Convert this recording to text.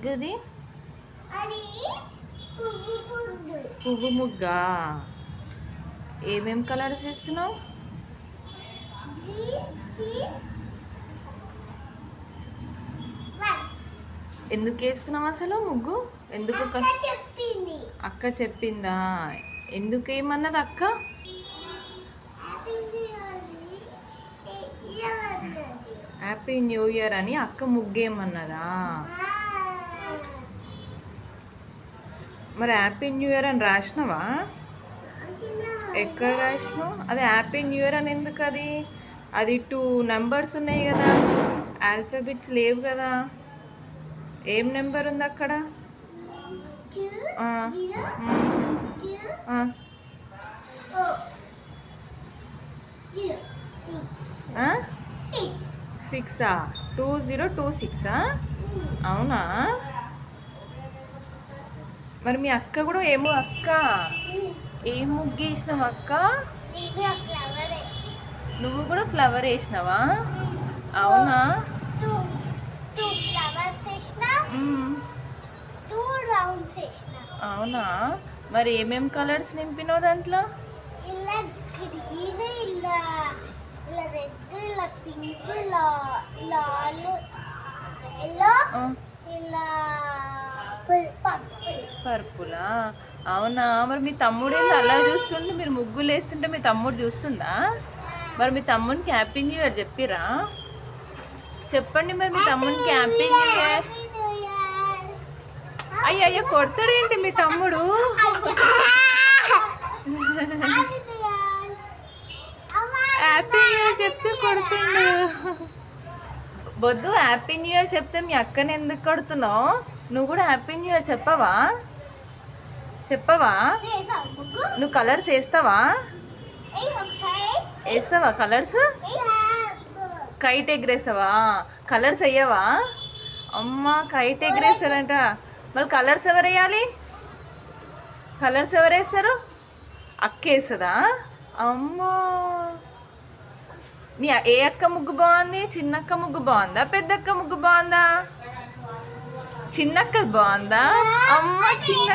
ముగ్గుది? పువ్వు ముగ్గా? ఏమేం కలర్స్ వేస్తున్నావు? ఎందుకు వేస్తున్నావు అసలు ముగ్గు? ఎందుకు అక్క చెప్పిందా? ఎందుకు ఏమన్నది అక్క? హ్యాపీ న్యూ ఇయర్ అని అక్క ముగ్గేమన్నదా? మరి హ్యాపీ న్యూ ఇయర్ అని రాసినవా? ఎక్కడ రాసినావు? అది హ్యాపీ న్యూ ఇయర్ అని ఎందుకు? అది 2 నెంబర్స్ ఉన్నాయి కదా, ఆల్ఫాబెట్స్ లేవు కదా. ఏం నెంబర్ ఉంది అక్కడ? 6ఆ? 2026ఆ? అవునా? మరి మీ అక్క కూడా ఏమో అక్క ఏం ముగ్గు వేసినావు అక్క? నువ్వు కూడా ఫ్లవర్ వేసినావా? అవునా? అవునా? మరి ఏమేం కలర్స్ నింపినావు దాంట్లో? పర్పులా? అవునా? మరి మీ తమ్ముడు ఏంది అలా చూస్తుండే? మీరు ముగ్గులు వేస్తుంటే మీ తమ్ముడు చూస్తుండా? మరి మీ తమ్మునికి హ్యాపీ న్యూ ఇయర్ చెప్పిరా? చెప్పండి మరి మీ తమ్మునికి హ్యాపీ న్యూ ఇయర్. అయ్యో కొడతాడేంటి మీ తమ్ముడు? హ్యాపీ న్యూ ఇయర్ చెప్తే కొడుతుండు. వద్దు, హ్యాపీ న్యూ ఇయర్ చెప్తే మీ అక్కని ఎందుకు కొడుతున్నావు? నువ్వు కూడా హ్యాపీ న్యూ ఇయర్ చెప్పవా? నువ్వు కలర్స్ వేస్తావా? వేస్తావా కలర్స్? కైట్ ఎగరేసావా? కలర్స్ వేయవా? అమ్మ కైట్ ఎగరేసాడంట. మళ్ళీ కలర్స్ ఎవరు వేయాలి? కలర్స్ ఎవరు వేస్తారు? అక్క వేస్తుందా? అమ్మా, మీ ఏ అక్క ముగ్గు బాగుంది? చిన్నక్క ముగ్గు బాగుందా? పెద్దక్క ముగ్గు బాగుందా? చిన్నక్క బాగుందా? అమ్మ చిన్న